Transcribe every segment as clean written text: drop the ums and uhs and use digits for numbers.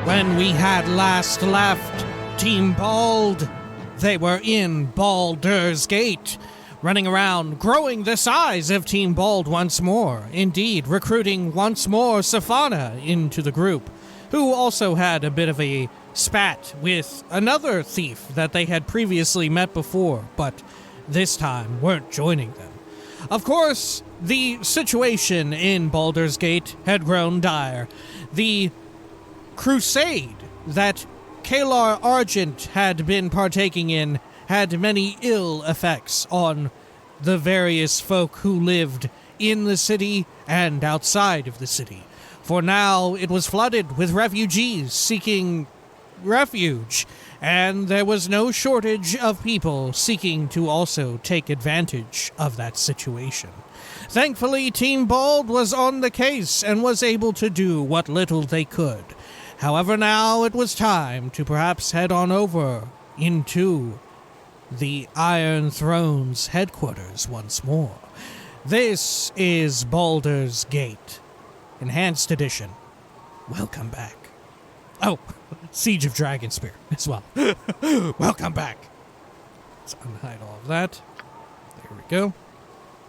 When we had last left Team Bald, they were in Baldur's Gate, running around, growing the size of Team Bald once more. Indeed, recruiting once more Safana into the group, who also had a bit of a spat with another thief that they had previously met before, but this time weren't joining them. Of course, the situation in Baldur's Gate had grown dire. The crusade that Kalar Argent had been partaking in had many ill effects on the various folk who lived in the city and outside of the city. For now, it was flooded with refugees seeking refuge, and there was no shortage of people seeking to also take advantage of that situation. Thankfully, Team Bald was on the case and was able to do what little they could. However, now it was time to perhaps head on over into the Iron Throne's headquarters once more. This is Baldur's Gate, Enhanced Edition. Welcome back. Oh, Siege of Dragonspear as well. Welcome back. Let's unhide all of that. There we go.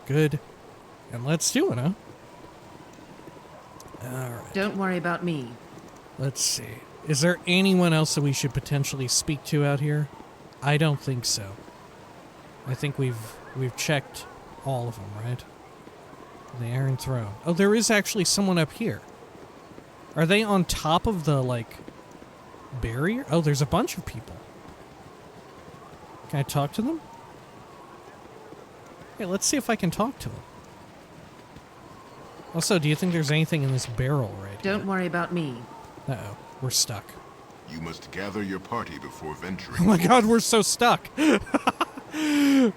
Good. And let's do it, huh? Alright. Don't worry about me. Let's see. Is there anyone else that we should potentially speak to out here? I don't think so. I think we've checked all of them, right? The Iron Throne. Oh, there is actually someone up here. Are they on top of the, like, barrier? Oh, there's a bunch of people. Can I talk to them? Okay, let's see if I can talk to them. Also, do you think there's anything in this barrel right here? Don't worry about me. Uh-oh, we're stuck. You must gather your party before venturing. Oh my god, we're so stuck.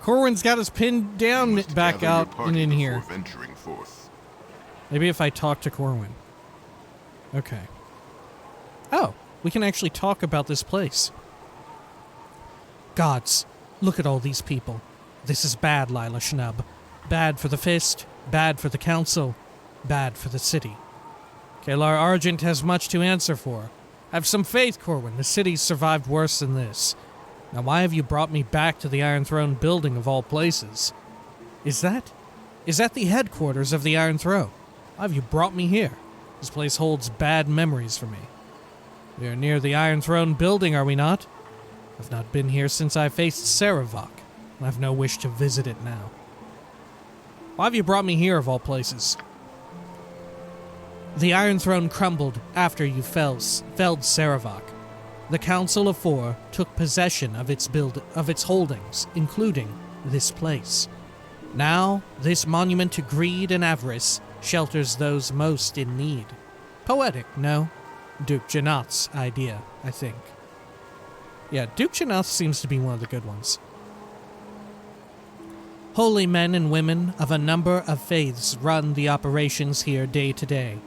Corwin's got us pinned down back out and in here. Venturing forth. Maybe if I talk to Corwin. Okay. Oh, we can actually talk about this place. Gods, look at all these people. This is bad, Lila Schnub. Bad for the Fist, bad for the Council, bad for the city. Kalar Argent has much to answer for. Have some faith, Corwin. The city's survived worse than this. Now why have you brought me back to the Iron Throne building of all places? Is that the headquarters of the Iron Throne? Why have you brought me here? This place holds bad memories for me. We are near the Iron Throne building, are we not? I've not been here since I faced Saravok, and I've no wish to visit it now. Why have you brought me here, of all places? The Iron Throne crumbled after you felled Saravok. The Council of Four took possession of its holdings, including this place. Now, this monument to greed and avarice shelters those most in need. Poetic, no? Duke Janath's idea, I think. Yeah, Duke Janath seems to be one of the good ones. Holy men and women of a number of faiths run the operations here day to day.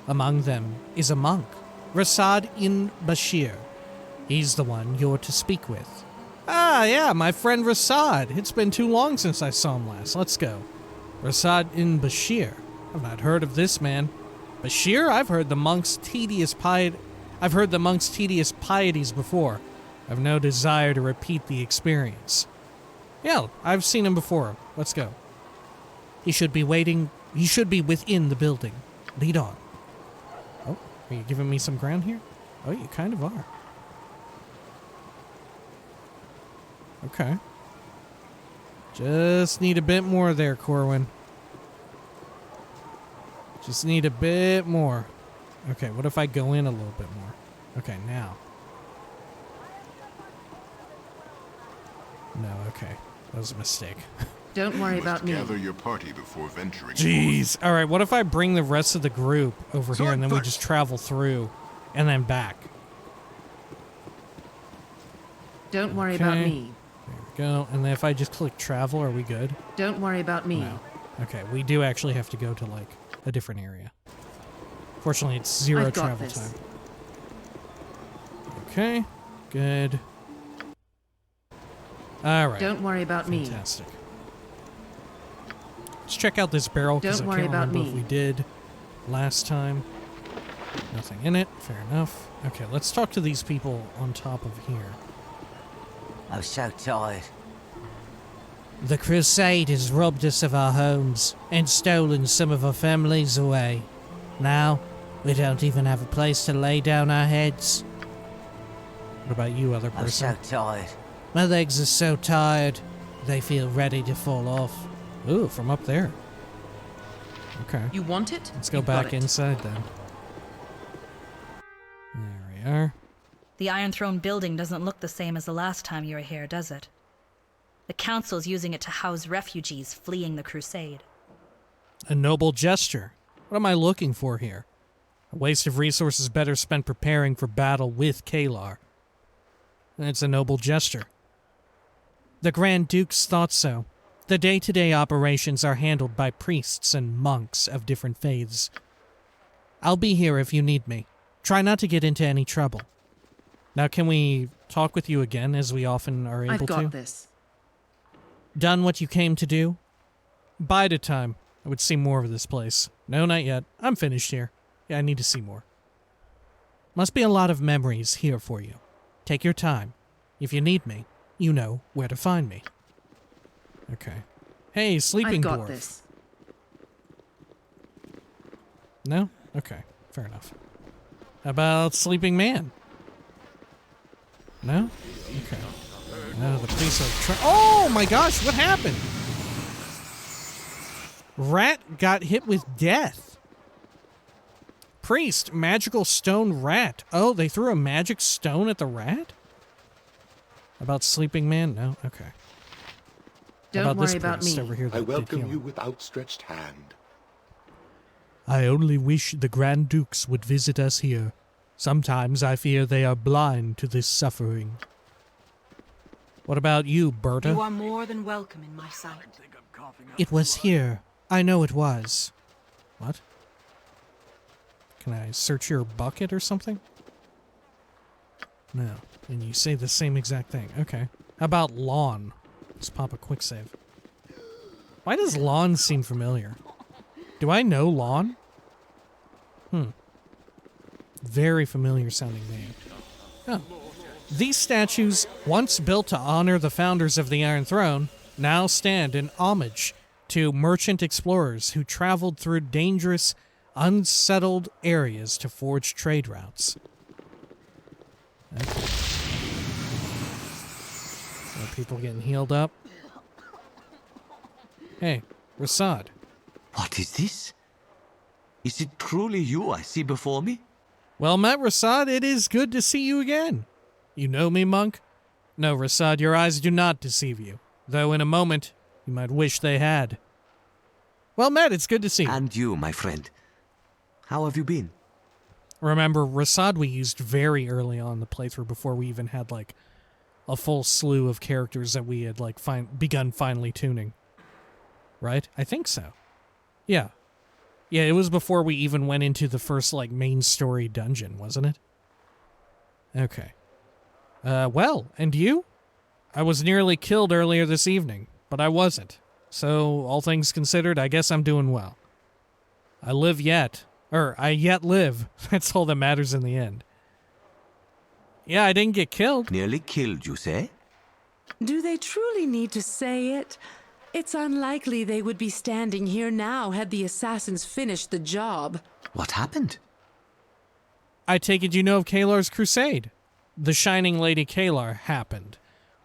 Among them is a monk, Rasaad in Bashir. He's the one you're to speak with. Ah, yeah, my friend Rasaad. It's been too long since I saw him last. Let's go. Rasaad in Bashir. I've not heard of this man. Bashir? I've heard the monk's tedious pieties before. I've no desire to repeat the experience. Yeah, I've seen him before. Let's go. He should be within the building. Lead on. Oh, are you giving me some ground here? Oh, you kind of are. Okay. Just need a bit more there, Corwin. Just need a bit more. Okay, what if I go in a little bit more? Okay, now. No, okay. That was a mistake. Don't worry about me. Gather your party before venturing. Jeez. All right, what if I bring the rest of the group over here and then we just travel through and then back? Don't worry about me. There we go. And then if I just click travel, are we good? Don't worry about me. No. Okay, we do actually have to go to, like, a different area. Fortunately, it's zero travel time. Okay, good. All right. Don't worry about me. Fantastic. Let's check out this barrel because I can't remember if we did last time. Nothing in it. Fair enough. Okay, let's talk to these people on top of here. I'm so tired. The Crusade has robbed us of our homes and stolen some of our families away. Now, we don't even have a place to lay down our heads. What about you, other person? I'm so tired. My legs are so tired, they feel ready to fall off. Ooh, from up there. Okay. You want it? Let's go You've got back it. inside then. There we are. The Iron Throne building doesn't look the same as the last time you were here, does it? The Council's using it to house refugees fleeing the Crusade. A noble gesture. What am I looking for here? A waste of resources better spent preparing for battle with Kalar. It's a noble gesture. The Grand Dukes thought so. The day-to-day operations are handled by priests and monks of different faiths. I'll be here if you need me. Try not to get into any trouble. Now, can we talk with you again, as we often are able I've got to? this. Done what you came to do? Bide a time. I would see more of this place. No, not yet. I'm finished here. Yeah, I need to see more. Must be a lot of memories here for you. Take your time. If you need me, you know where to find me. Okay. Hey, sleeping I've got dwarf. this. No? Okay, fair enough. How about sleeping man? No? Okay. No, the police are oh my gosh, what happened? Rat got hit with death. Priest, magical stone rat. Oh, they threw a magic stone at the rat? About sleeping man? No? Okay. How Don't this worry about priest me. over here that I did welcome heal you him? with outstretched hand. I only wish the Grand Dukes would visit us here. Sometimes I fear they are blind to this suffering. What about you, Berta? You are more than welcome in my sight. It was here. I know it was. What? Can I search your bucket or something? No. And you say the same exact thing. Okay. How about lawn? Let's pop a quick save. Why does lawn seem familiar? Do I know lawn? Very familiar sounding name. Oh. These statues, once built to honor the founders of the Iron Throne, now stand in homage to merchant explorers who traveled through dangerous, unsettled areas to forge trade routes. Okay. Are people getting healed up? Hey, Rasaad. What is this? Is it truly you I see before me? Well met, Rasaad. It is good to see you again. You know me, monk? No, Rasaad, your eyes do not deceive you. Though in a moment, you might wish they had. Well met, it's good to see you. And you, my friend. How have you been? Remember, Rasaad we used very early on in the playthrough before we even had, like, a full slew of characters that we had, like, begun finally tuning. Right? I think so. Yeah. Yeah, it was before we even went into the first, like, main story dungeon, wasn't it? Okay. Well, and you? I was nearly killed earlier this evening, but I wasn't. So, all things considered, I guess I'm doing well. I live yet. I yet live. That's all that matters in the end. Yeah, I didn't get killed. Nearly killed, you say? Do they truly need to say it? It's unlikely they would be standing here now had the assassins finished the job. What happened? I take it you know of Kalar's crusade. The Shining Lady Kalar happened.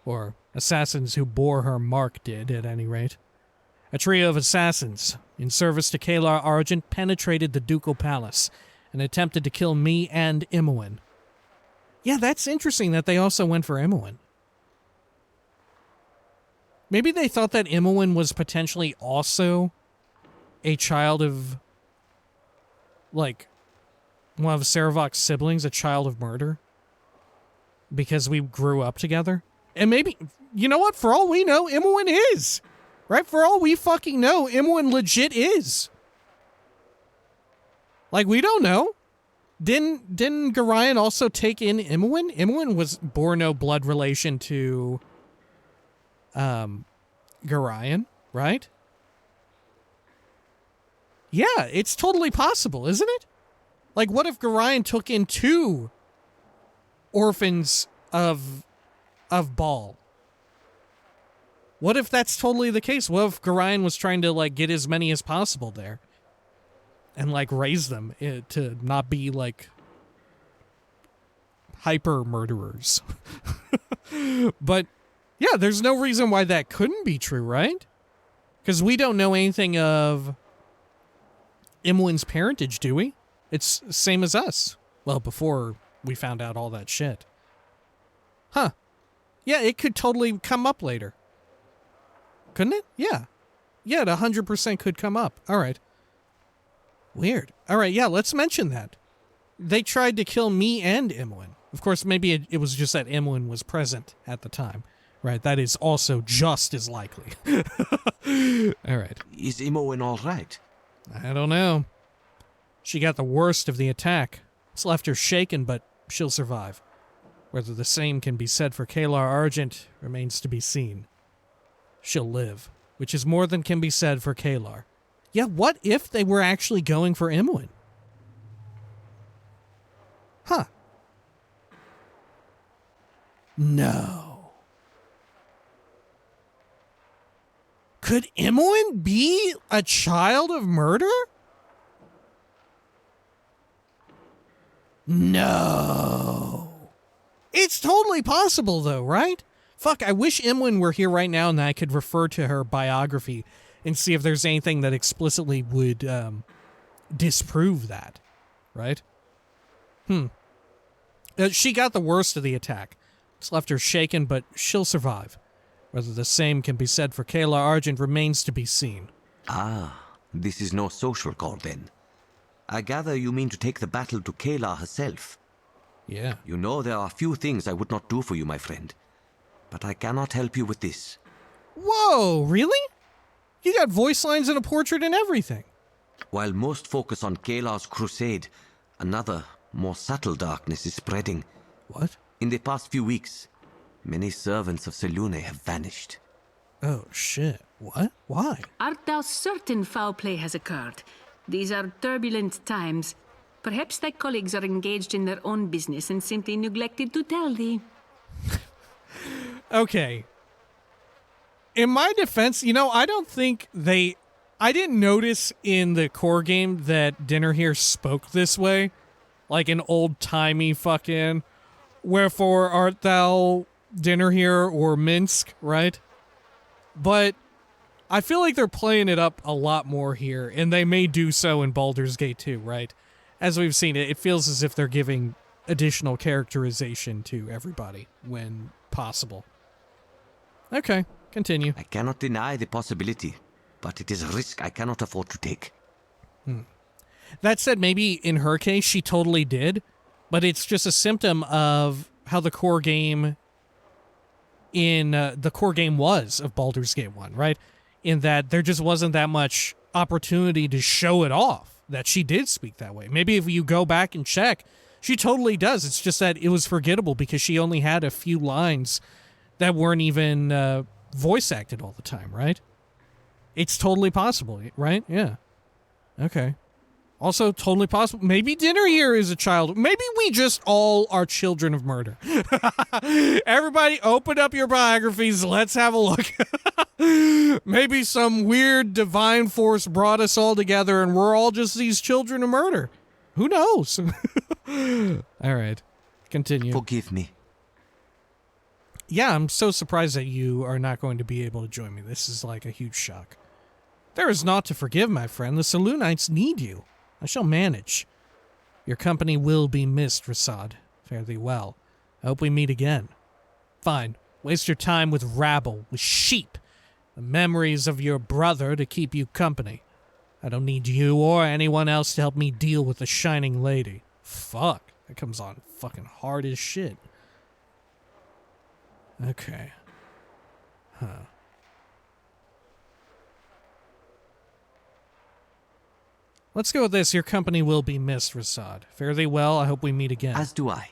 Or assassins who bore her mark did, at any rate. A trio of assassins, in service to Kalar Argent, penetrated the ducal palace and attempted to kill me and Imoen. Yeah, that's interesting that they also went for Imoen. Maybe they thought that Imoen was potentially also a child of, like, one of Saravok's siblings, a child of murder. Because we grew up together. And maybe, you know what? For all we know, Imoen is. Right? For all we fucking know, Imoen legit is. Like, we don't know. Didn't Garayan also take in Imoen? Imoen bore no blood relation to Garayan, right? Yeah, it's totally possible, isn't it? Like, what if Gorion took in 2 orphans of Ball? What if that's totally the case? What if Gorion was trying to, like, get as many as possible there? And, like, raise them to not be, like, hyper murderers. But, yeah, there's no reason why that couldn't be true, right? Because we don't know anything of Imwin's parentage, do we? It's same as us. Well, before we found out all that shit. Huh. Yeah, it could totally come up later. Couldn't it? Yeah. Yeah, it 100% could come up. All right. Weird. All right, yeah, let's mention that. They tried to kill me and Imwin. Of course, maybe it was just that Imwin was present at the time. Right, that is also just as likely. All right. Is Imoen all right? I don't know. She got the worst of the attack. It's left her shaken, but she'll survive. Whether the same can be said for Kalar Argent remains to be seen. She'll live, which is more than can be said for Kalar. Yeah, what if they were actually going for Imwin? Huh. No. Could Imwin be a child of murder? No. It's totally possible, though, right? Fuck, I wish Imwin were here right now and I could refer to her biography and see if there's anything that explicitly would disprove that, right? She got the worst of the attack. It's left her shaken, but she'll survive. Whether the same can be said for Kalar Argent remains to be seen. Ah, this is no social call then. I gather you mean to take the battle to Kalar herself. Yeah. You know there are few things I would not do for you, my friend. But I cannot help you with this. Whoa, really? You got voice lines and a portrait and everything. While most focus on Kalar's crusade, another, more subtle darkness is spreading. What? In the past few weeks, many servants of Selûne have vanished. Oh, shit. What? Why? Art thou certain foul play has occurred? These are turbulent times. Perhaps thy colleagues are engaged in their own business and simply neglected to tell thee. Okay. In my defense, I don't think I didn't notice in the core game that Dinner here spoke this way. Like an old-timey fucking, wherefore art thou Dinner here or Minsk, right? But I feel like they're playing it up a lot more here, and they may do so in Baldur's Gate 2, right? As we've seen it feels as if they're giving additional characterization to everybody when possible. Okay, continue. I cannot deny the possibility, but it is a risk I cannot afford to take. That said, maybe in her case, she totally did, but it's just a symptom of how the core game was of Baldur's Gate 1, right? In that there just wasn't that much opportunity to show it off, that she did speak that way. Maybe if you go back and check, she totally does. It's just that it was forgettable because she only had a few lines that weren't even voice acted all the time, right? It's totally possible, right? Yeah. Okay. Also, totally possible. Maybe Dinner here is a child. Maybe we just all are children of murder. Everybody, open up your biographies. Let's have a look. Maybe some weird divine force brought us all together and we're all just these children of murder. Who knows? All right. Continue. Forgive me. Yeah, I'm so surprised that you are not going to be able to join me. This is like a huge shock. There is naught to forgive, my friend. The Selûnites need you. I shall manage. Your company will be missed, Rasaad. Fare thee well. I hope we meet again. Fine. Waste your time with rabble, with sheep. The memories of your brother to keep you company. I don't need you or anyone else to help me deal with the Shining Lady. Fuck. That comes on fucking hard as shit. Okay. Huh. Let's go with this. Your company will be missed, Rasaad. Fare thee well. I hope we meet again. As do I.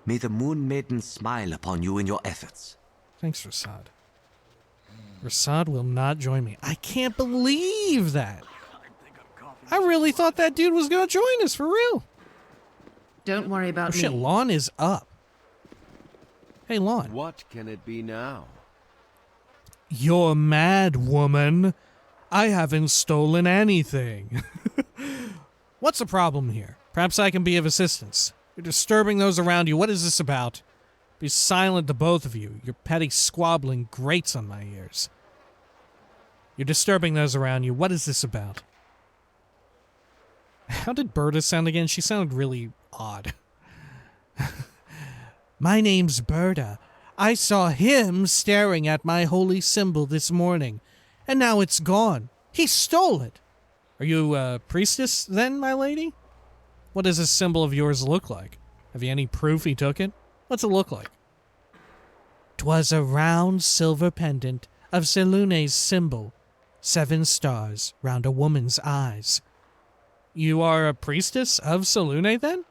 May the Moon Maiden smile upon you in your efforts. Thanks, Rasaad. Rasaad will not join me. I can't believe that. I really thought that dude was gonna join us, for real. Don't worry Oh about shit, me. Lon is up. Hey, Lon. What can it be now? You're mad, woman. I haven't stolen anything. What's the problem here? Perhaps I can be of assistance. You're disturbing those around you. What is this about? Be silent, the both of you. Your petty squabbling grates on my ears. You're disturbing those around you. What is this about? How did Berta sound again? She sounded really odd. My name's Berta. I saw him staring at my holy symbol this morning, and now it's gone. He stole it. Are you a priestess then, my lady? What does this symbol of yours look like? Have you any proof he took it? What's it look like? 'Twas a round silver pendant of Selune's symbol, 7 stars round a woman's eyes. You are a priestess of Selune then?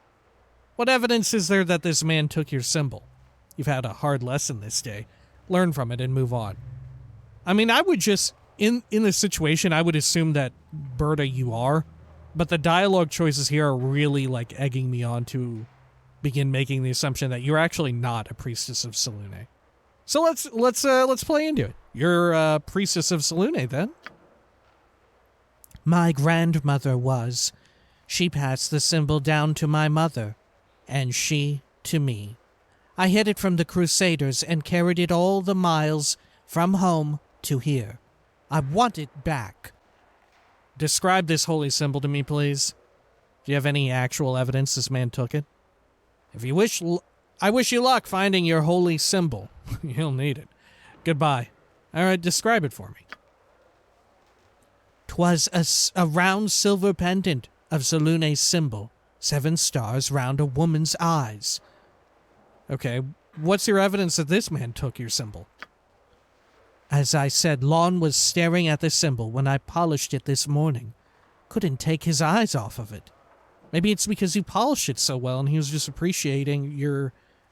What evidence is there that this man took your symbol? You've had a hard lesson this day. Learn from it and move on. I mean, I would just, in this situation, I would assume that, Berta, you are. But the dialogue choices here are really, like, egging me on to begin making the assumption that you're actually not a priestess of Selune. So let's play into it. You're a priestess of Selune, then? My grandmother was. She passed the symbol down to my mother, and she to me. I hid it from the Crusaders and carried it all the miles from home to here. I want it back. Describe this holy symbol to me, please. Do you have any actual evidence this man took it? If you wish, I wish you luck finding your holy symbol. You'll need it. Goodbye. All right, describe it for me. 'Twas a round silver pendant of Selune's symbol, 7 stars round a woman's eyes. Okay, what's your evidence that this man took your symbol? As I said, Lon was staring at the symbol when I polished it this morning. Couldn't take his eyes off of it. Maybe it's because you polished it so well and he was just appreciating your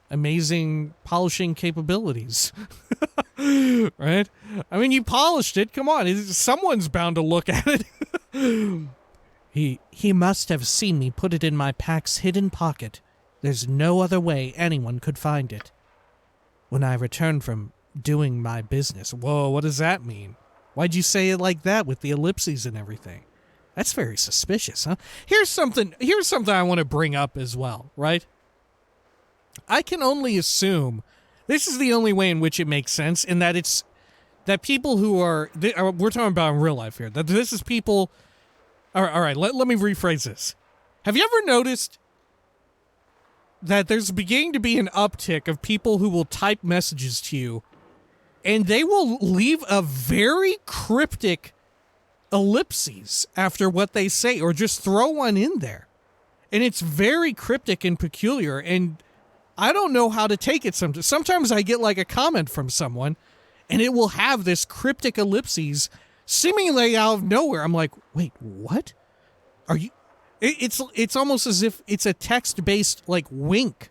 amazing polishing capabilities. Right? I mean, you polished it. Come on, someone's bound to look at it. He must have seen me put it in my pack's hidden pocket. There's no other way anyone could find it. When I returned from doing my business. Whoa, what does that mean? Why'd you say it like that with the ellipses and everything? That's very suspicious, huh? Here's something I want to bring up as well, right? I can only assume this is the only way in which it makes sense, in that it's that people who are we're talking about in real life here, that this is people. All right, let me rephrase this. Have you ever noticed that there's beginning to be an uptick of people who will type messages to you and they will leave a very cryptic ellipses after what they say, or just throw one in there, and it's very cryptic and peculiar, and I don't know how to take it. Sometimes I get like a comment from someone and it will have this cryptic ellipses seemingly out of nowhere. I'm like, wait, what are you? It's almost as if it's a text-based like wink,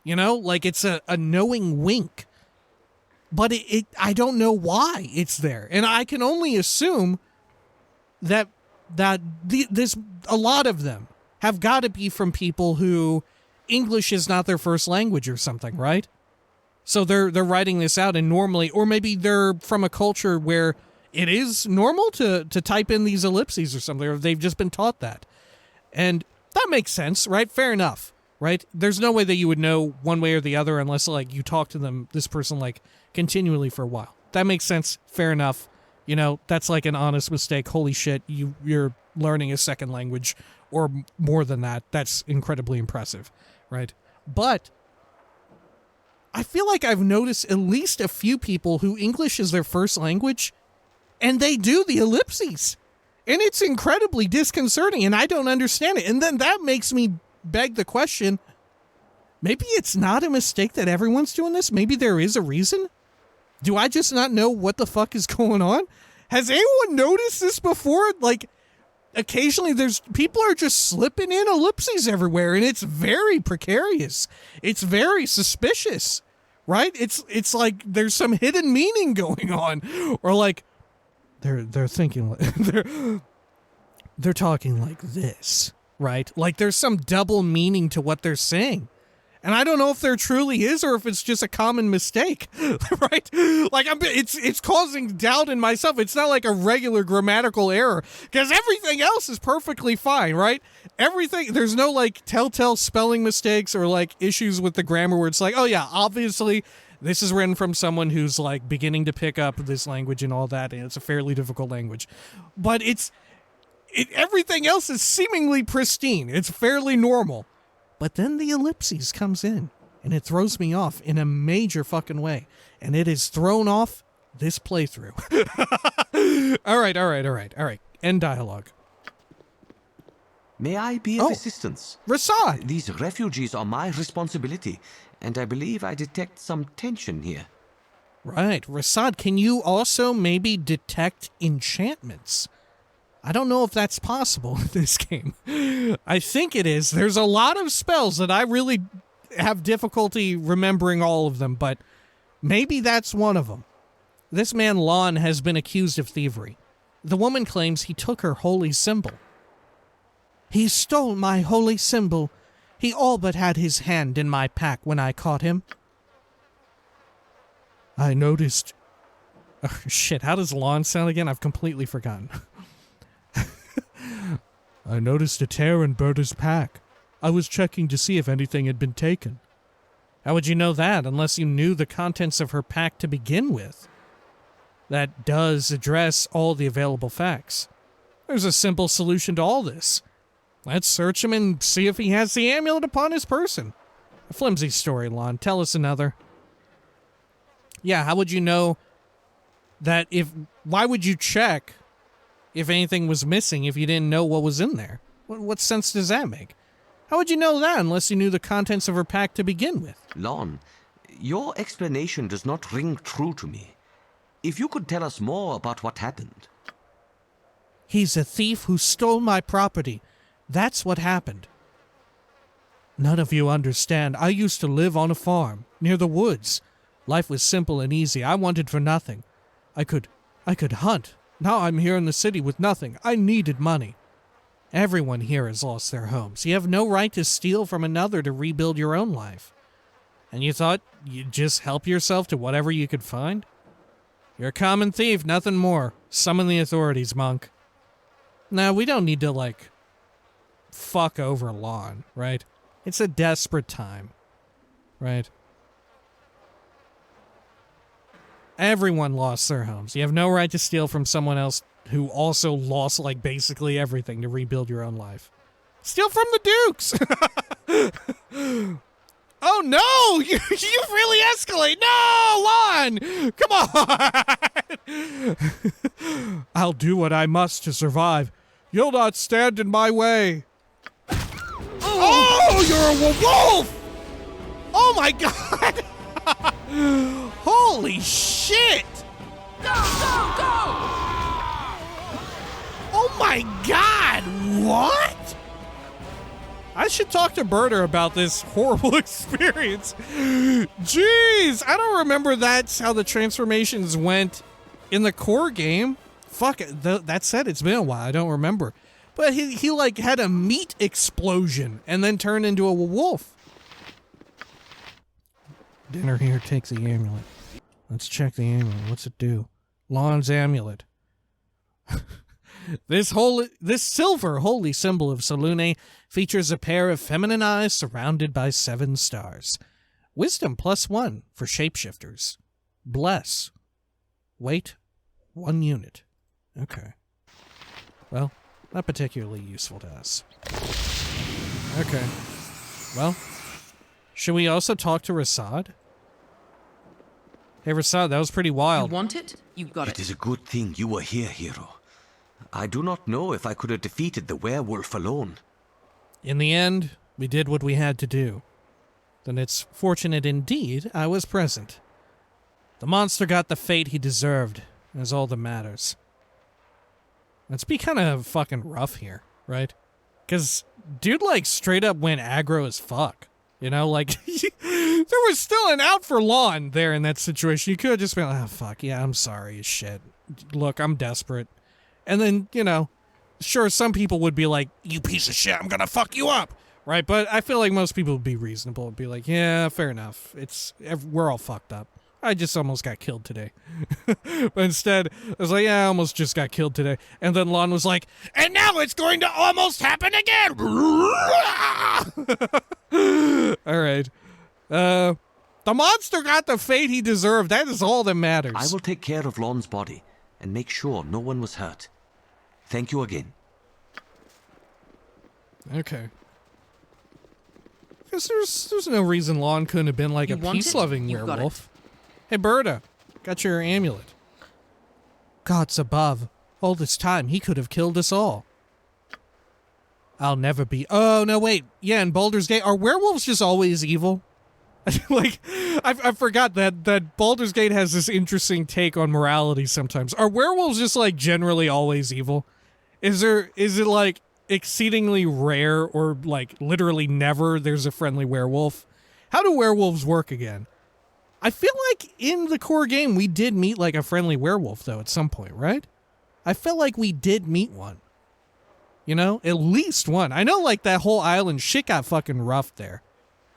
you know, like it's a knowing wink, but I don't know why it's there, and I can only assume that this a lot of them have got to be from people who English is not their first language or something, right? So they're writing this out, and normally, or maybe they're from a culture where it is normal to type in these ellipses or something, or they've just been taught that. And that makes sense, right? Fair enough, right? There's no way that you would know one way or the other unless, like, you talk to this person, like, continually for a while. That makes sense. Fair enough. You know, that's like an honest mistake. Holy shit, you're learning a second language, or more than that. That's incredibly impressive, right? But I feel like I've noticed at least a few people who English is their first language, and they do the ellipses. And it's incredibly disconcerting, and I don't understand it. And then that makes me beg the question, maybe it's not a mistake that everyone's doing this? Maybe there is a reason? Do I just not know what the fuck is going on? Has anyone noticed this before? Like, occasionally people are just slipping in ellipses everywhere, and it's very precarious. It's very suspicious, right? It's like there's some hidden meaning going on, or like they're thinking they're talking like this, right? Like there's some double meaning to what they're saying. And I don't know if there truly is or if it's just a common mistake, right? Like it's causing doubt in myself. It's not like a regular grammatical error because everything else is perfectly fine, right? Everything, there's no like telltale spelling mistakes or like issues with the grammar where it's like, oh yeah, obviously this is written from someone who's like beginning to pick up this language and all that, and it's a fairly difficult language. But everything else is seemingly pristine. It's fairly normal. But then the ellipses comes in, and it throws me off in a major fucking way. And it has thrown off this playthrough. All right. End dialogue. May I be of assistance? Rasaad! These refugees are my responsibility, and I believe I detect some tension here. Right. Rasaad, can you also maybe detect enchantments? I don't know if that's possible in this game. I think it is. There's a lot of spells that I really have difficulty remembering all of them, but maybe that's one of them. This man, Lon, has been accused of thievery. The woman claims he took her holy symbol. He stole my holy symbol. He all but had his hand in my pack when I caught him. I noticed... Oh, shit, how does Lon sound again? I've completely forgotten. I noticed a tear in Berta's pack. I was checking to see if anything had been taken. How would you know that unless you knew the contents of her pack to begin with? That does address all the available facts. There's a simple solution to all this. Let's search him and see if he has the amulet upon his person. A flimsy story, Lon. Tell us another. Yeah, how would you know that why would you check if anything was missing if you didn't know what was in there? What sense does that make? How would you know that unless you knew the contents of her pack to begin with? Lon, your explanation does not ring true to me. If you could tell us more about what happened. He's a thief who stole my property. That's what happened. None of you understand. I used to live on a farm, near the woods. Life was simple and easy. I wanted for nothing. I could hunt. Now I'm here in the city with nothing. I needed money. Everyone here has lost their homes. You have no right to steal from another to rebuild your own life. And you thought you'd just help yourself to whatever you could find? You're a common thief, nothing more. Summon the authorities, monk. Now, we don't need to, fuck over Lon, right? It's a desperate time, right? Everyone lost their homes. You have no right to steal from someone else who also lost, basically everything to rebuild your own life. Steal from the Dukes! Oh, no! You really escalate! No, Lon! Come on! I'll do what I must to survive. You'll not stand in my way. Oh, you're a wolf! Oh, my God! Holy shit! Go, go, go! Oh my God! What? I should talk to Berta about this horrible experience. Jeez, I don't remember that's how the transformations went in the core game. Fuck it. That said, it's been a while. I don't remember. But he had a meat explosion and then turned into a wolf. Dinner here, take the amulet. Let's check the amulet. What's it do? Lon's amulet. This silver holy symbol of Selûne features a pair of feminine eyes surrounded by 7 stars. Wisdom +1 for shapeshifters. Bless. Weight 1 unit. Okay. Well, not particularly useful to us. Okay. Well, should we also talk to Rasaad? Hey, Rasaad, that was pretty wild. You want it? You got it. It is a good thing you were here, hero. I do not know if I could have defeated the werewolf alone. In the end, we did what we had to do. Then it's fortunate indeed I was present. The monster got the fate he deserved, is all that matters. Let's be kind of fucking rough here, right? Because dude, straight up went aggro as fuck. You know, there was still an out for Lon there in that situation. You could have just been like, oh, fuck, yeah, I'm sorry as shit. Look, I'm desperate. And then, sure, some people would be like, you piece of shit, I'm gonna fuck you up, right? But I feel like most people would be reasonable and be like, yeah, fair enough. We're all fucked up. I just almost got killed today. But instead, I was like, yeah, I almost just got killed today. And then Lon was like, and now it's going to almost happen again. All right. The monster got the fate he deserved. That is all that matters. I will take care of Lon's body and make sure no one was hurt. Thank you again. Okay. Because there's no reason Lon couldn't have been like You a want it? peace-loving You got werewolf. Hey, Berta, got your amulet. Gods above, all this time he could have killed us all. I'll never be. Oh, no, wait. Yeah, in Baldur's Gate, are werewolves just always evil? Like, I forgot that Baldur's Gate has this interesting take on morality sometimes. Are werewolves just, like, generally always evil? Is it, like, exceedingly rare or, like, literally never there's a friendly werewolf? How do werewolves work again? I feel like in the core game we did meet, like, a friendly werewolf, though, at some point, right? I feel like we did meet one. You know? At least one. I know, like, that whole island shit got fucking rough there.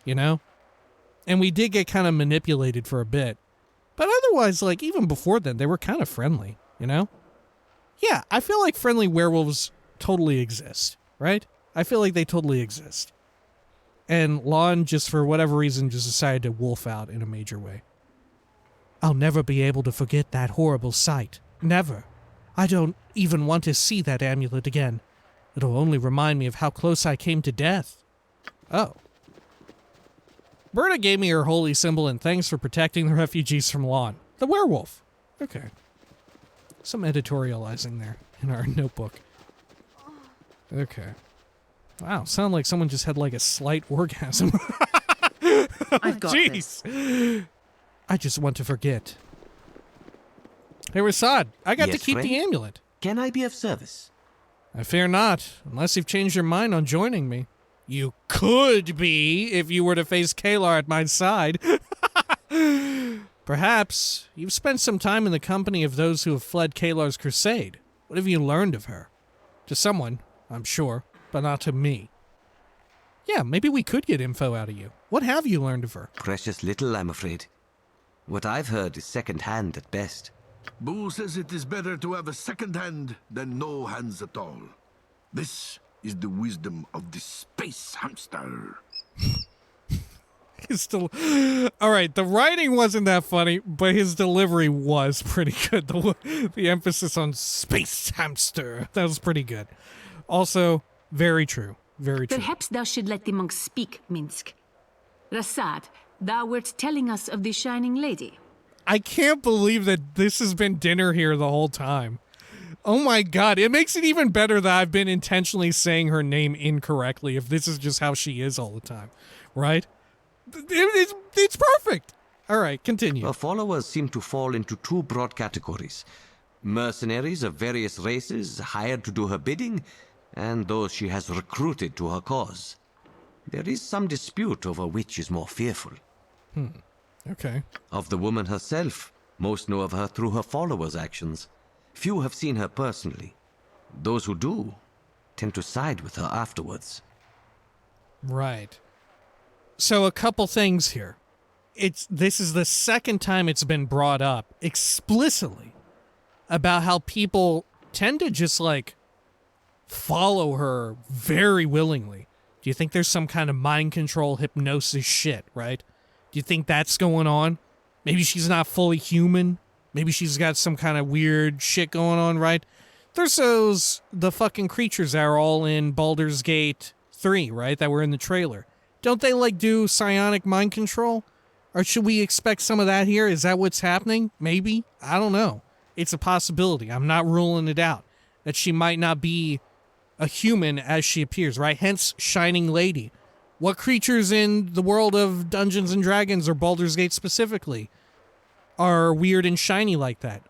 You know? And we did get kind of manipulated for a bit. But otherwise, like, even before then, they were kind of friendly, you know? Yeah, I feel like friendly werewolves totally exist, right? I feel like they totally exist. And Lon, just for whatever reason, just decided to wolf out in a major way. I'll never be able to forget that horrible sight. Never. I don't even want to see that amulet again. It'll only remind me of how close I came to death. Oh. Berta gave me her holy symbol and thanks for protecting the refugees from Lon. The werewolf. Okay. Some editorializing there in our notebook. Okay. Wow, sound like someone just had like a slight orgasm. I've got this. Jeez. I just want to forget. Hey, Rasaad, I got to Yes, keep friend? the amulet. Can I be of service? I fear not, unless you've changed your mind on joining me. You could be if you were to face Kalar at my side. Perhaps you've spent some time in the company of those who have fled Kalar's crusade. What have you learned of her? To someone, I'm sure, but not to me. Yeah, maybe we could get info out of you. What have you learned of her? Precious little, I'm afraid. What I've heard is second-hand at best. Boo says it is better to have a second hand than no hands at all. This is the wisdom of the space hamster. All right, the writing wasn't that funny, but his delivery was pretty good. The emphasis on space hamster, that was pretty good. Also, very true. Very true. Perhaps thou should let the monks speak, Minsk. Rasaad, thou wert telling us of the Shining Lady. I can't believe that this has been dinner here the whole time. Oh my god, it makes it even better that I've been intentionally saying her name incorrectly if this is just how she is all the time, right? It's perfect. All right, continue. Her followers seem to fall into two broad categories. Mercenaries of various races hired to do her bidding, and those she has recruited to her cause. There is some dispute over which is more fearful. Okay. Of the woman herself, most know of her through her followers' actions. Few have seen her personally. Those who do tend to side with her afterwards. Right. So a couple things here. This is the second time it's been brought up explicitly about how people tend to just like follow her very willingly. Do you think there's some kind of mind control hypnosis shit, right? Do you think that's going on? Maybe she's not fully human. Maybe she's got some kind of weird shit going on, right? There's the fucking creatures that are all in Baldur's Gate 3, right? That were in the trailer. Don't they, like, do psionic mind control? Or should we expect some of that here? Is that what's happening? Maybe? I don't know. It's a possibility. I'm not ruling it out. That she might not be a human as she appears, right? Hence, Shining Lady. What creatures in the world of Dungeons and Dragons or Baldur's Gate specifically are weird and shiny like that?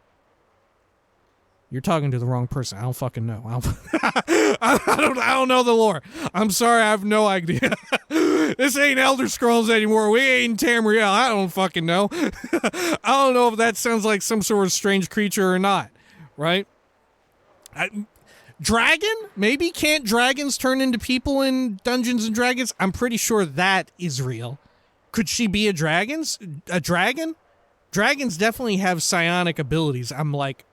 You're talking to the wrong person. I don't fucking know. I don't know the lore. I'm sorry, I have no idea. This ain't Elder Scrolls anymore. We ain't Tamriel. I don't fucking know. I don't know if that sounds like some sort of strange creature or not, right? Dragon? Maybe can't dragons turn into people in Dungeons and Dragons? I'm pretty sure that is real. Could she be a dragon? Dragons definitely have psionic abilities. I'm like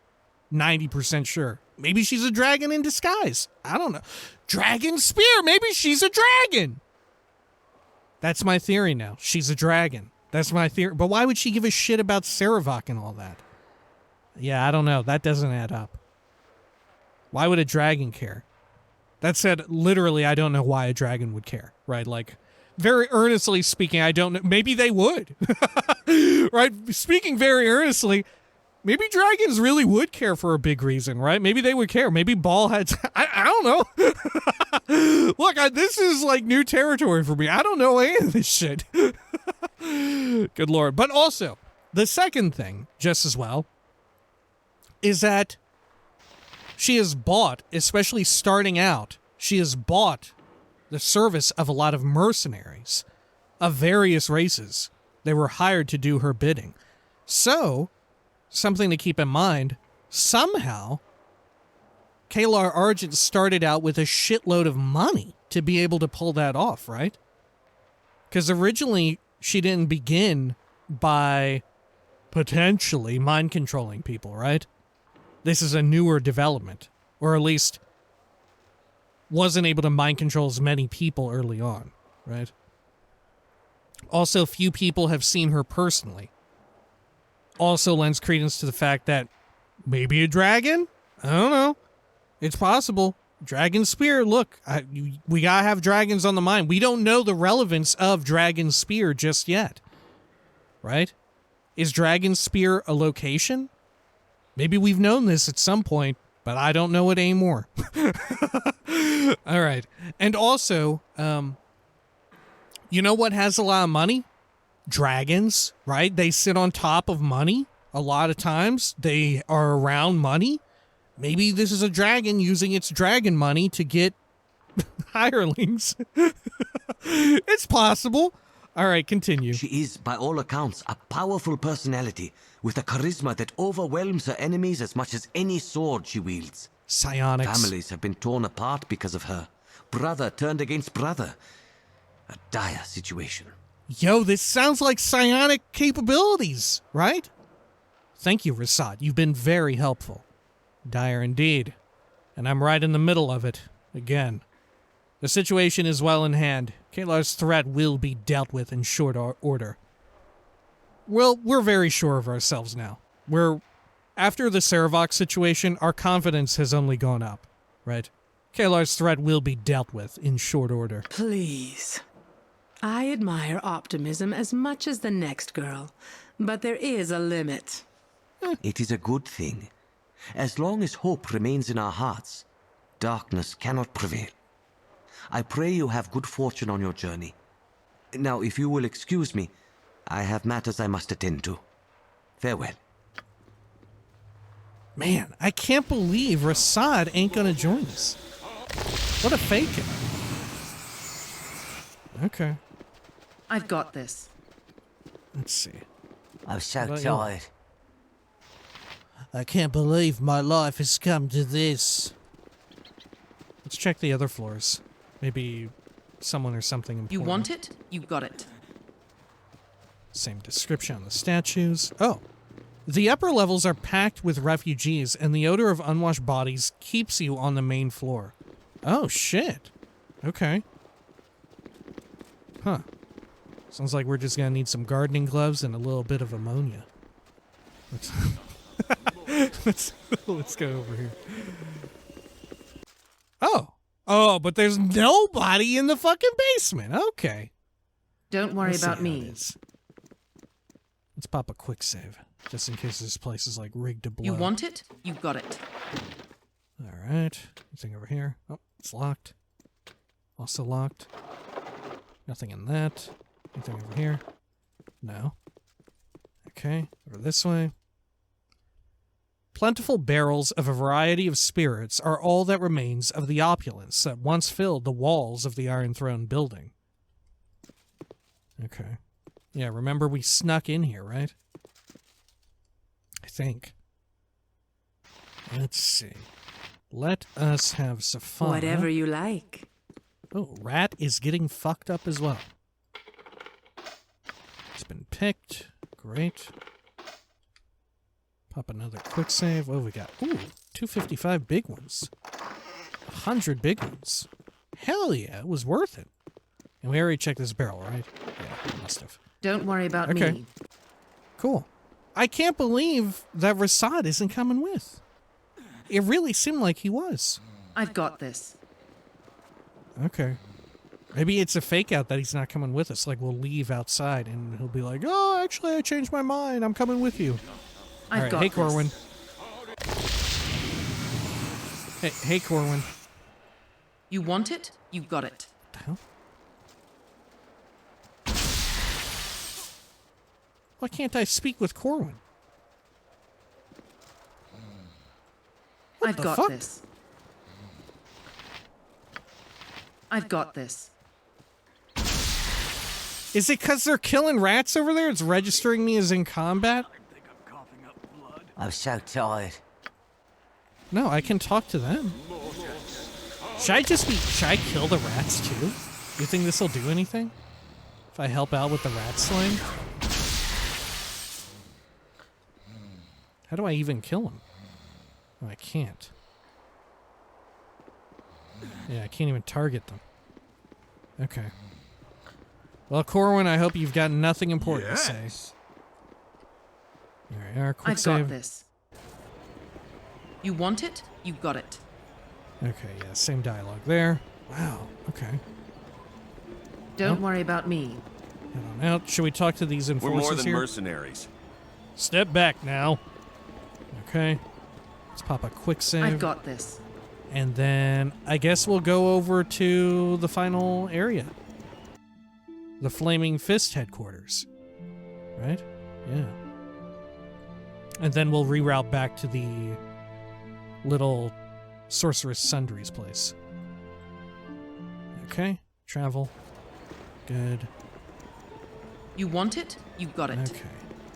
90% sure. Maybe she's a dragon in disguise. I don't know. Dragonspear. Maybe she's a dragon. That's my theory now. She's a dragon. That's my theory. But why would she give a shit about Saravok and all that? Yeah, I don't know. That doesn't add up. Why would a dragon care? That said, literally, I don't know why a dragon would care, right? Like, very earnestly speaking, I don't know. Maybe they would, right? Speaking very earnestly, maybe dragons really would care for a big reason, right? Maybe they would care. Maybe Ball had... I don't know. Look, this is like new territory for me. I don't know any of this shit. Good Lord. But also, the second thing, just as well, is that she has bought, especially starting out, she has bought the service of a lot of mercenaries of various races. They were hired to do her bidding. So, something to keep in mind, somehow, Kalar Argent started out with a shitload of money to be able to pull that off, right? Because originally, she didn't begin by potentially mind controlling people, right? This is a newer development, or at least wasn't able to mind control as many people early on, right? Also, few people have seen her personally. Also lends credence to the fact that maybe a dragon? I don't know. It's possible. Dragonspear, look, we gotta have dragons on the mind. We don't know the relevance of Dragonspear just yet, right? Is Dragonspear a location? Maybe we've known this at some point, but I don't know it anymore. All right. And also, you know what has a lot of money? Dragons, right? They sit on top of money a lot of times. They are around money. Maybe this is a dragon using its dragon money to get hirelings. It's possible. All right, continue. She is, by all accounts, a powerful personality with a charisma that overwhelms her enemies as much as any sword she wields. Psionics. Families have been torn apart because of her. Brother turned against brother. A dire situation. Yo, this sounds like psionic capabilities, right? Thank you, Rasaad. You've been very helpful. Dire indeed. And I'm right in the middle of it. Again. The situation is well in hand. Kalar's threat will be dealt with in short order. Well, we're very sure of ourselves now. After the Saravok situation, our confidence has only gone up, right? Kalar's threat will be dealt with in short order. Please. I admire optimism as much as the next girl, but there is a limit. It is a good thing. As long as hope remains in our hearts, darkness cannot prevail. I pray you have good fortune on your journey. Now, if you will excuse me, I have matters I must attend to. Farewell. Man, I can't believe Rasaad ain't gonna join us. What a fake. Okay. I've got this. Let's see. I'm so What about tired. I can't believe my life has come to this. Let's check the other floors. Maybe someone or something important. You want it? You got it. Same description on the statues. Oh. The upper levels are packed with refugees, and the odor of unwashed bodies keeps you on the main floor. Oh, shit. Okay. Huh. Sounds like we're just gonna need some gardening gloves and a little bit of ammonia. Let's go over here. Oh, but there's nobody in the fucking basement. Okay. Don't worry Let's see about how me. it is. Let's pop a quick save, just in case this place is like rigged to blow. You want it? You got it. All right. Anything over here? Oh, it's locked. Also locked. Nothing in that. Anything over here? No. Okay. Over this way. Plentiful barrels of a variety of spirits are all that remains of the opulence that once filled the walls of the Iron Throne building. Okay. Yeah, remember we snuck in here, right? I think. Let's see. Let us have some fun. Whatever you like. Oh, rat is getting fucked up as well. It's been picked. Great. Pop another quick save. What have we got? Ooh, 255 big ones. 100 big ones. Hell yeah, it was worth it. And we already checked this barrel, right? Yeah, we must have. Don't worry about Okay. me. Cool. I can't believe that Rasaad isn't coming with. It really seemed like he was. I've got this. Okay. Maybe it's a fake out that he's not coming with us. Like, we'll leave outside and he'll be like, oh, actually, I changed my mind. I'm coming with you. I've All right. got Hey, this. Corwin. Hey, Corwin. You want it? You got it. What the hell? Why can't I speak with Corwin? What I've the got fuck? this. I've got this. Is it because they're killing rats over there? It's registering me as in combat? I'm so tired. No, I can talk to them. Should I kill the rats too? Do you think this will do anything? If I help out with the rat slaying? How do I even kill them? Oh, I can't. Yeah, I can't even target them. Okay. Well, Corwin, I hope you've got nothing important to say. Here we are, quick I've save. got this. You want it? You got it. Okay, yeah, same dialogue there. Wow, okay. Don't worry about me. Head on out. Should we talk to these enforcers We're more than here? mercenaries. Step back now. Okay. Let's pop a quick save. I've got this. And then I guess we'll go over to the final area. The Flaming Fist headquarters. Right? Yeah. And then we'll reroute back to the little Sorceress Sundry's place. Okay. Travel. Good. You want it? You got it. Okay.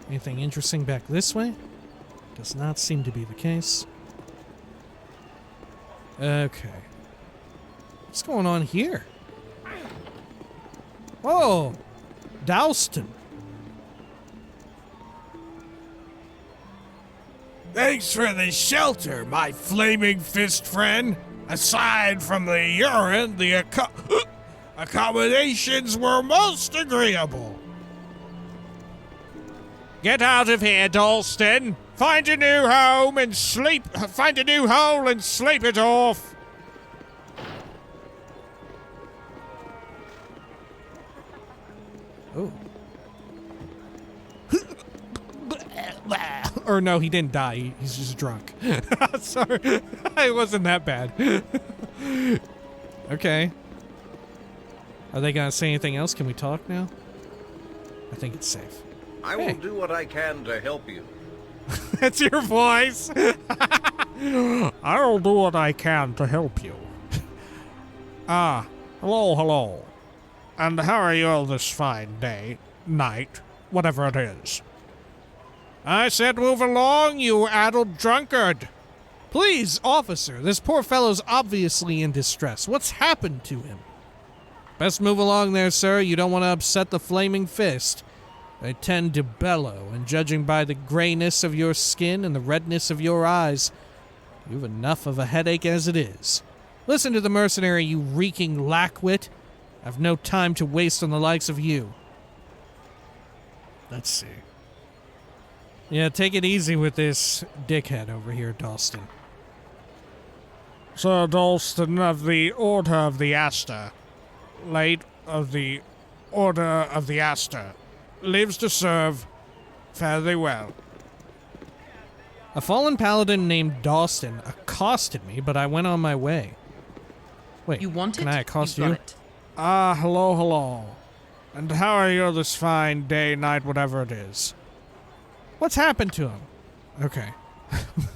Anything interesting back this way? Does not seem to be the case. Okay. What's going on here? Whoa! Dalston. Thanks for the shelter, my flaming fist friend. Aside from the urine, the accommodations were most agreeable. Get out of here, Dalston. Find a new home and sleep. Find a new hole and sleep it off. Oh. Or no, he didn't die. He's just drunk. Sorry. It wasn't that bad. Okay. Are they gonna say anything else? Can we talk now? I think it's safe. I will do what I can to help you. That's your voice. I'll do what I can to help you. Hello. And how are you all this fine day, night, whatever it is? I said move along, you addled drunkard. Please, officer, this poor fellow's obviously in distress. What's happened to him? Best move along there, sir. You don't want to upset the Flaming Fist. They tend to bellow, and judging by the grayness of your skin and the redness of your eyes, you've enough of a headache as it is. Listen to the mercenary, you reeking lackwit. I've no time to waste on the likes of you. Let's see. Yeah, take it easy with this dickhead over here, Dalston. Sir Dalston of the Order of the Aster, late of the Order of the Aster, lives to serve. Fare thee well. A fallen paladin named Dalston accosted me, but I went on my way. Wait, You want can it? I accost You you? got it. Hello. And how are you this fine day, night, whatever it is? What's happened to him? Okay.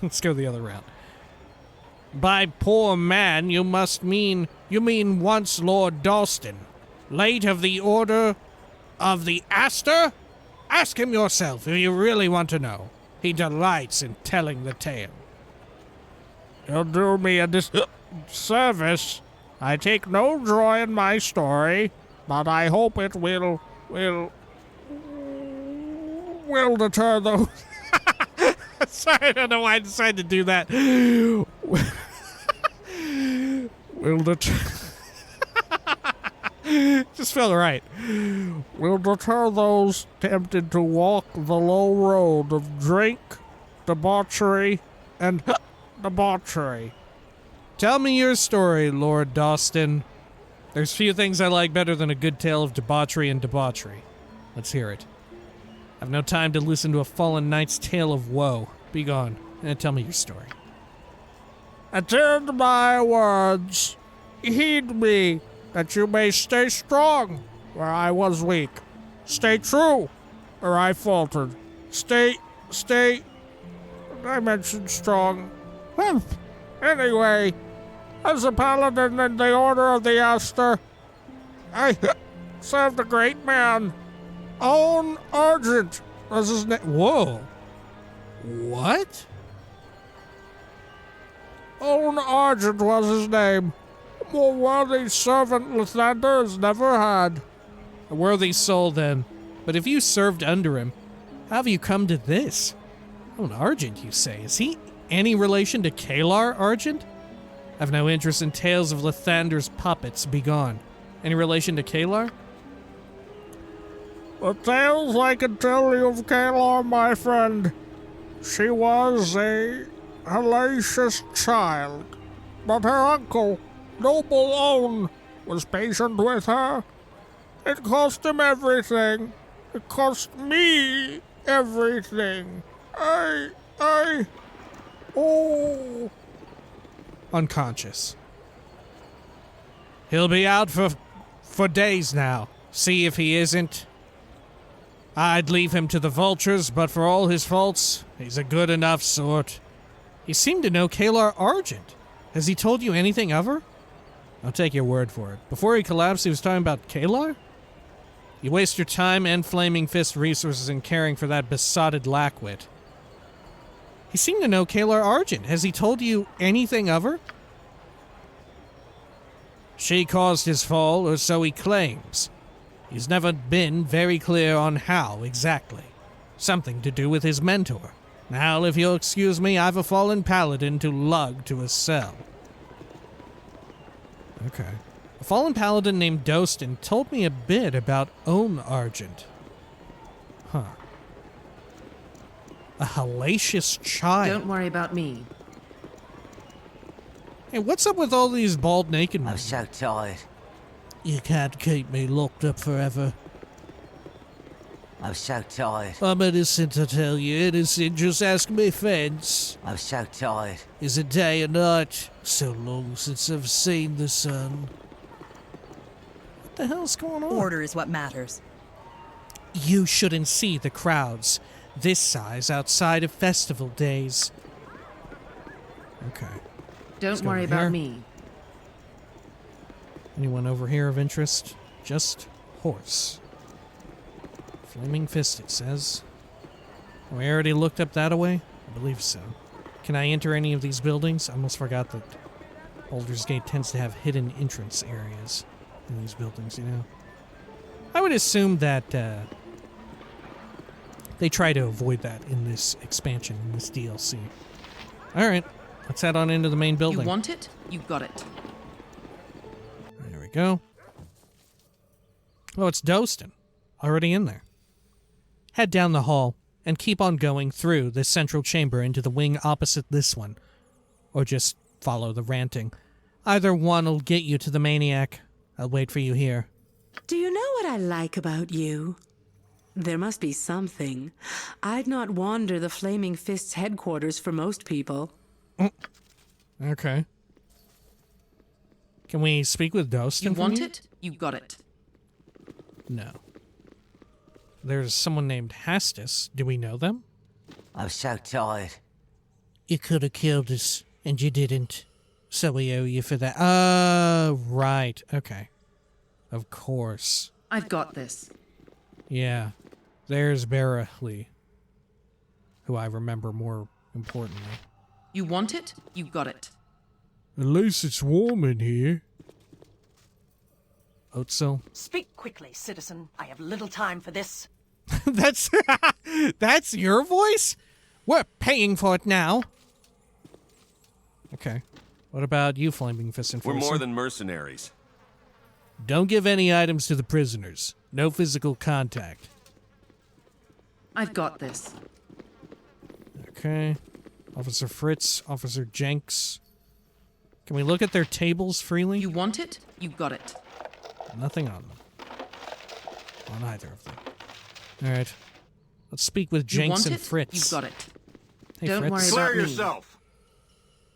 Let's go the other route. By poor man, you mean once Lord Dalston, late of the Order of the Aster? Ask him yourself if you really want to know. He delights in telling the tale. You'll do me a service. I take no joy in my story, but I hope it will deter those. Sorry, I don't know why I decided to do that. Will deter. Just felt right. Will deter those tempted to walk the low road of drink, debauchery, and debauchery. Tell me your story, Lord Dawston. There's few things I like better than a good tale of debauchery and debauchery. Let's hear it. I've no time to listen to a fallen knight's tale of woe. Be gone, and tell me your story. Attend my words. Heed me, that you may stay strong where I was weak. Stay true where I faltered. Stay... I mentioned strong. Anyway, as a paladin in the Order of the Aster, I served a great man. Own Argent was his name. Whoa. What? Own Argent was his name. A more worthy servant Lathander has never had. A worthy soul, then. But if you served under him, how have you come to this? Own Argent, you say? Is he any relation to Kalar Argent? I've no interest in tales of Lathander's puppets. Be gone. Any relation to Kalar? The tales I can tell you of Kalar, my friend. She was a hellacious child, but her uncle, Noble Own, was patient with her. It cost him everything. It cost me everything. Oh. Unconscious. He'll be out for days now. See if he isn't. I'd leave him to the vultures, but for all his faults, he's a good enough sort. He seemed to know Kalar Argent. Has he told you anything of her? I'll take your word for it. Before he collapsed, he was talking about Kalar? You waste your time and Flaming Fist resources in caring for that besotted lackwit. He seemed to know Kalar Argent. Has he told you anything of her? She caused his fall, or so he claims. He's never been very clear on how exactly. Something to do with his mentor. Now, if you'll excuse me, I've a fallen paladin to lug to a cell. Okay. A fallen paladin named Dostin told me a bit about Own Argent. Huh. A hellacious child. Don't worry about me. Hey, what's up with all these bald naked men? I'm so tired. You can't keep me locked up forever. I'm so tired. I'm innocent, I tell you. Innocent, just ask me fence. I'm so tired. Is it day or night? So long since I've seen the sun. What the hell's going on? Order is what matters. You shouldn't see the crowds this size outside of festival days. Okay. Don't worry about me. Anyone over here of interest? Just horse. Flaming Fist, it says. We already looked up that away? I believe so. Can I enter any of these buildings? I almost forgot that Baldur's Gate tends to have hidden entrance areas in these buildings, you know? I would assume that they try to avoid that in this expansion, in this DLC. Alright, let's head on into the main building. You want it? You got it. There we go. Oh, it's Dostin. Already in there. Head down the hall and keep on going through the central chamber into the wing opposite this one. Or just follow the ranting. Either one will get you to the maniac. I'll wait for you here. Do you know what I like about you? There must be something. I'd not wander the Flaming Fist's headquarters for most people. Okay. Can we speak with Dostin? You want it? You got it. No. There's someone named Hastus. Do we know them? I'm so tired. You could have killed us, and you didn't. So we owe you for that. Right. Okay. Of course. I've got this. Yeah. There's Barra Lee, who I remember more importantly. You want it? You got it. At least it's warm in here. Otso. Speak quickly, citizen. I have little time for this. That's your voice? We're paying for it now. Okay. What about you, Flaming Fist Enforcer? We're more than mercenaries. Don't give any items to the prisoners. No physical contact. I've got this. Okay. Officer Fritz, Officer Jenks. Can we look at their tables freely? You want it? You got it. Nothing on them. On either of them. Alright. Let's speak with Jenks and Fritz. You got it. Hey, Don't Fritz. worry about me. yourself.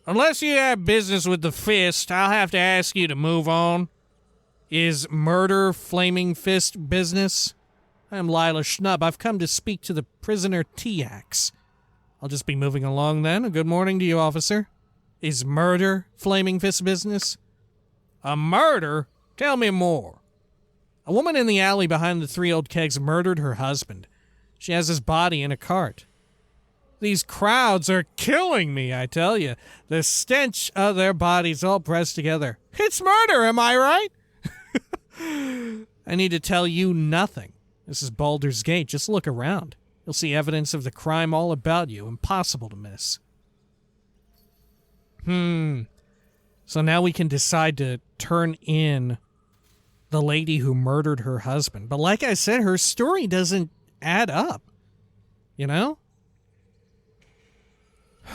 Unless you have business with the Fist, I'll have to ask you to move on. Is murder Flaming Fist business? I am Lila Schnub. I've come to speak to the prisoner Tiax. I'll just be moving along then. Good morning to you, officer. Is murder Flaming Fist business? A murder? Tell me more. A woman in the alley behind the 3 old kegs murdered her husband. She has his body in a cart. These crowds are killing me, I tell you. The stench of their bodies all pressed together. It's murder, am I right? I need to tell you nothing. This is Baldur's Gate. Just look around. You'll see evidence of the crime all about you. Impossible to miss. So now we can decide to turn in the lady who murdered her husband. But like I said, her story doesn't add up. You know?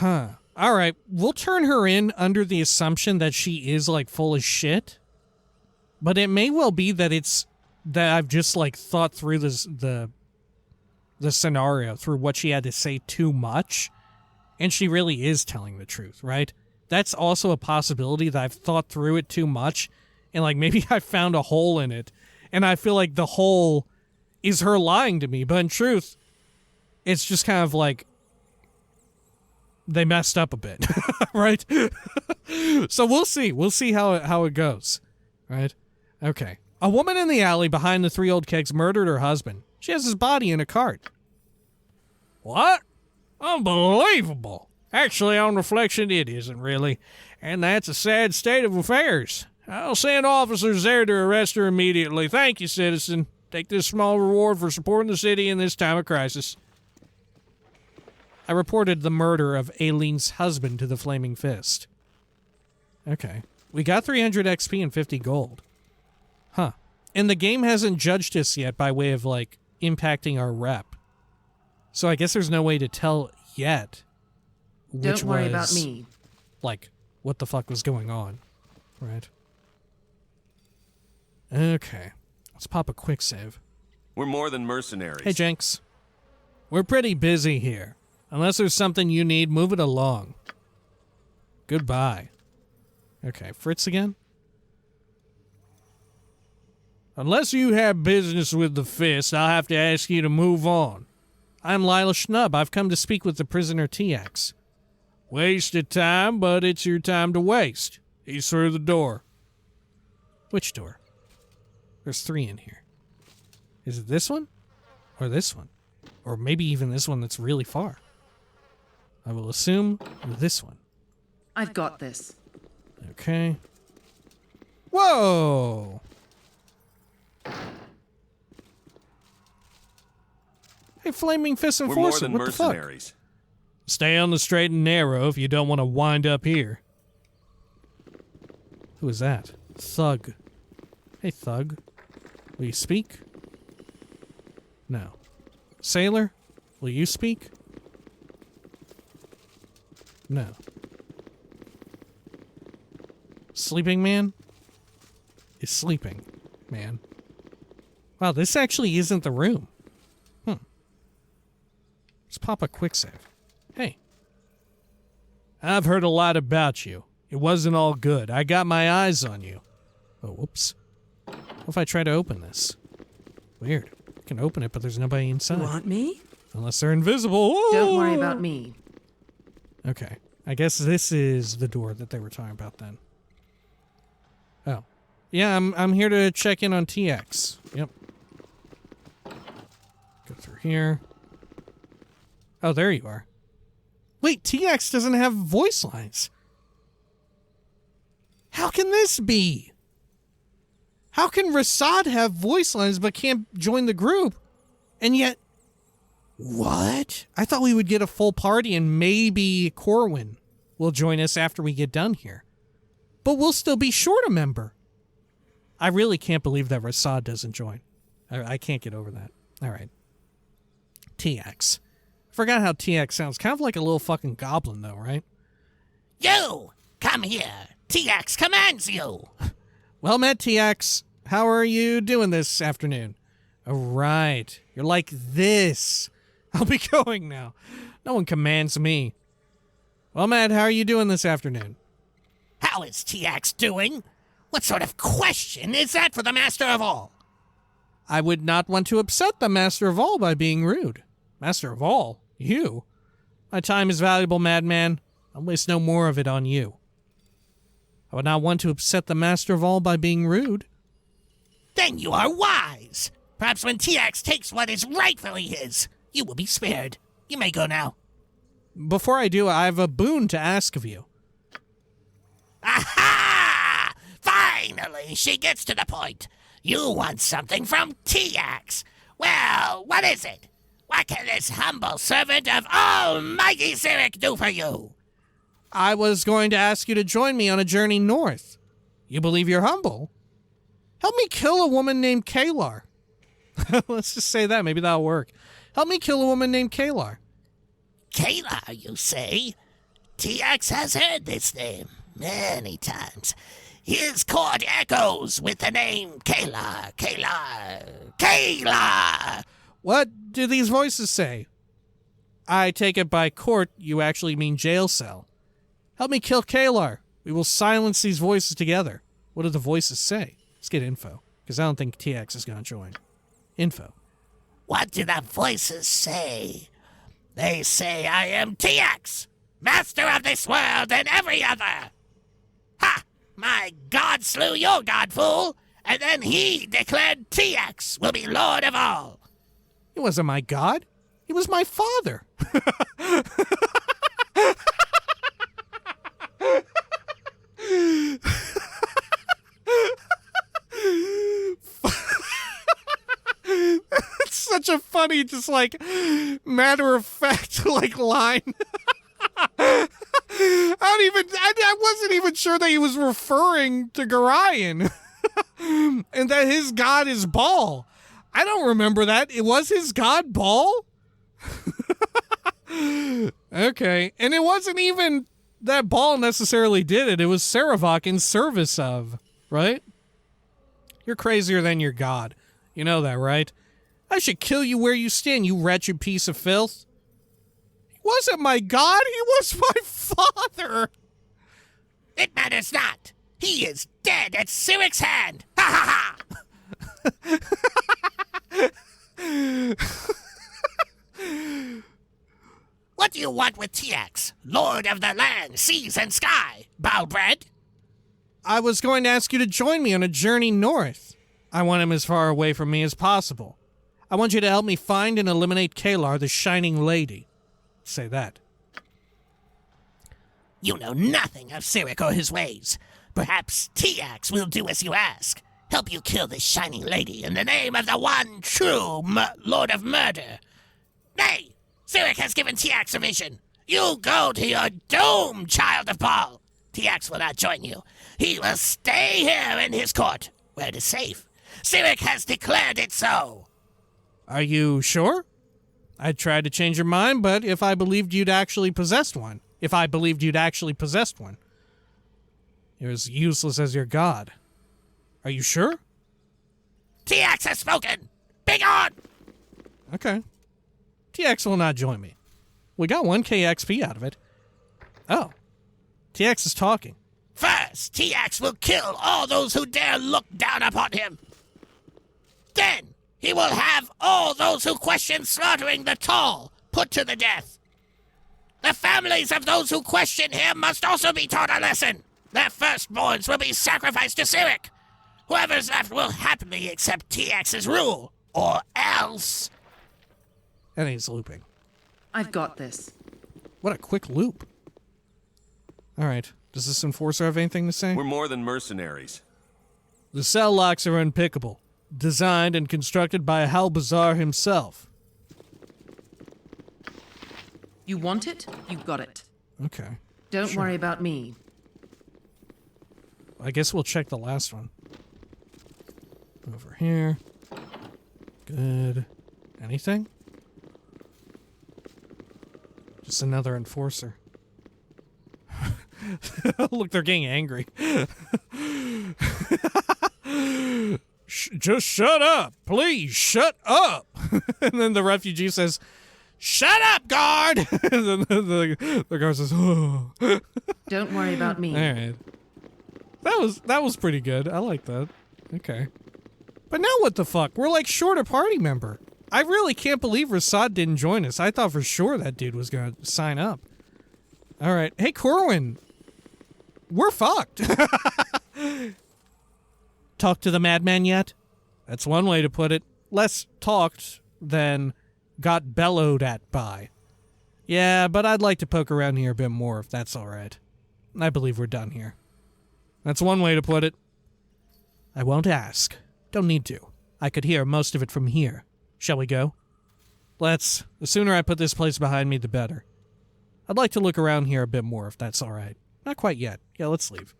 All right, we'll turn her in under the assumption that she is, like, full of shit. But it may well be that it's that I've just, like, thought through the scenario, through what she had to say too much, and she really is telling the truth, right? That's also a possibility that I've thought through it too much, and, like, maybe I found a hole in it, and I feel like the hole is her lying to me, but in truth, it's just kind of like they messed up a bit, right? So we'll see. We'll see how it goes, right? Okay. A woman in the alley behind the 3 old kegs murdered her husband. She has his body in a cart. What? Unbelievable. Actually, on reflection, it isn't really. And that's a sad state of affairs. I'll send officers there to arrest her immediately. Thank you, citizen. Take this small reward for supporting the city in this time of crisis. I reported the murder of Aileen's husband to the Flaming Fist. Okay. We got 300 XP and 50 gold. Huh. And the game hasn't judged us yet by way of, like, impacting our rep. So I guess there's no way to tell yet which Don't worry about me. Like, what the fuck was going on. Right? Okay. Let's pop a quick save. We're more than mercenaries. Hey, Jenks. We're pretty busy here. Unless there's something you need, move it along. Goodbye. Okay, Fritz again? Unless you have business with the Fist, I'll have to ask you to move on. I'm Lila Schnub. I've come to speak with the prisoner Tiax. Wasted time, but it's your time to waste. He's through the door. Which door? There's 3 in here. Is it this one? Or this one? Or maybe even this one that's really far. I will assume this one. I've got this. Okay. Whoa! Hey, Flaming Fist Enforcer, what the fuck? Stay on the straight and narrow if you don't want to wind up here. Who is that? Thug. Hey, Thug. Will you speak? No. Sailor, will you speak? No. Sleeping Man is sleeping, man. Wow, this actually isn't the room. Let's pop a quick save. Hey. I've heard a lot about you. It wasn't all good. I got my eyes on you. Oh, whoops. What if I try to open this? Weird. I can open it, but there's nobody inside. You want me? Unless they're invisible. Don't worry about me. Okay. I guess this is the door that they were talking about then. Oh. Yeah, I'm here to check in on TX. Yep. Go through here. Oh, there you are. Wait, Tiax doesn't have voice lines. How can this be? How can Rasaad have voice lines but can't join the group? And yet... What? I thought we would get a full party and maybe Corwin will join us after we get done here. But we'll still be short a member. I really can't believe that Rasaad doesn't join. I can't get over that. All right. Tiax. I forgot how Tiax sounds. Kind of like a little fucking goblin, though, right? You! Come here. Tiax commands you. Well met, Tiax. How are you doing this afternoon? All right. You're like this. I'll be going now. No one commands me. Well, Matt, how are you doing this afternoon? How is Tiax doing? What sort of question is that for the Master of All? I would not want to upset the Master of All by being rude. Master of All? You? My time is valuable, madman. I'll waste no more of it on you. I would not want to upset the Master of All by being rude. Then you are wise. Perhaps when Tiax takes what is rightfully his, you will be spared. You may go now. Before I do, I have a boon to ask of you. Aha! Finally, she gets to the point. You want something from Tiax. Well, what is it? What can this humble servant of Almighty Cyric do for you? I was going to ask you to join me on a journey north. You believe you're humble? Help me kill a woman named Kalar. Let's just say that. Maybe that'll work. Help me kill a woman named Kalar. Kalar, you say? Tiax has heard this name many times. His court echoes with the name Kalar, Kalar, Kalar! What do these voices say? I take it by court you actually mean jail cell. Help me kill Kalar. We will silence these voices together. What do the voices say? Let's get info, because I don't think Tiax is going to join. Info. What do the voices say? They say I am Tiax, master of this world and every other. Ha! My god slew your god, fool, and then he declared Tiax will be lord of all. He wasn't my god. He was my father. It's such a funny, just like, matter-of-fact, like, line. I wasn't even sure that he was referring to Gorion. And that his god is Baal. I don't remember that. It was his god Baal? Okay. And it wasn't even that Baal necessarily did it. It was Saravok in service of, right? You're crazier than your god. You know that, right? I should kill you where you stand, you wretched piece of filth. He wasn't my god. He was my father. It matters not. He is dead at Cyric's hand. Ha ha ha! What do you want with Tiax, lord of the land, seas, and sky, Balbred? I was going to ask you to join me on a journey north. I want him as far away from me as possible. I want you to help me find and eliminate Kalar, the Shining Lady. Say that. You know nothing of Cyric or his ways. Perhaps Tiax will do as you ask. Help you kill this Shining Lady in the name of the one true Lord of Murder. Nay, Cyric has given Tiax a vision. You go to your doom, child of Paul. Tiax will not join you. He will stay here in his court, where it is safe. Cyric has declared it so. Are you sure? I'd try to change your mind, but if I believed you'd actually possessed one. You're as useless as your god. Are you sure? Tiax has spoken. Begone! Okay. Tiax will not join me. We got 1k XP out of it. Oh. Tiax is talking. First, Tiax will kill all those who dare look down upon him. Then, he will have all those who question slaughtering the tall put to the death. The families of those who question him must also be taught a lesson. Their firstborns will be sacrificed to Cyric. Whoever's left will happily accept Tiax's rule, or else... And he's looping. I've got this. What a quick loop. Alright, does this enforcer have anything to say? We're more than mercenaries. The cell locks are unpickable. Designed and constructed by Halbazar himself. You want it? You got it. Okay. Don't worry about me. I guess we'll check the last one. Over here. Good. Anything? Just another enforcer. Look, they're getting angry. Just shut up. Please, shut up. And then the refugee says, shut up, guard! And then the guard says, oh. Don't worry about me. All right. That was pretty good. I like that. Okay. But now what the fuck? We're like short a party member. I really can't believe Rasaad didn't join us. I thought for sure that dude was going to sign up. All right. Hey, Corwin. We're fucked. Talk to the madman yet? That's one way to put it. Less talked than got bellowed at by. Yeah, but I'd like to poke around here a bit more if that's all right. I believe we're done here. That's one way to put it. I won't ask. Don't need to. I could hear most of it from here. Shall we go? Let's. The sooner I put this place behind me, the better. I'd like to look around here a bit more if that's all right. Not quite yet. Yeah, let's leave.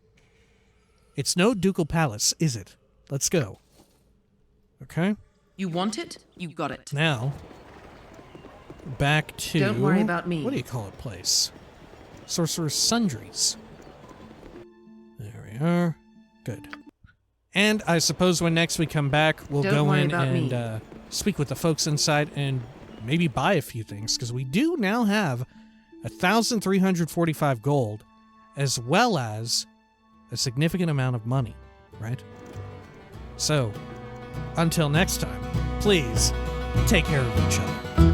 It's no ducal palace, is it? Let's go. Okay. You want it? You got it. Now, back to... Don't worry about me. What do you call it, place? Sorcerer's Sundries. There we are. Good. And I suppose when next we come back, we'll go in and speak with the folks inside and maybe buy a few things, because we do now have 1,345 gold, as well as a significant amount of money, right? So, until next time, please take care of each other.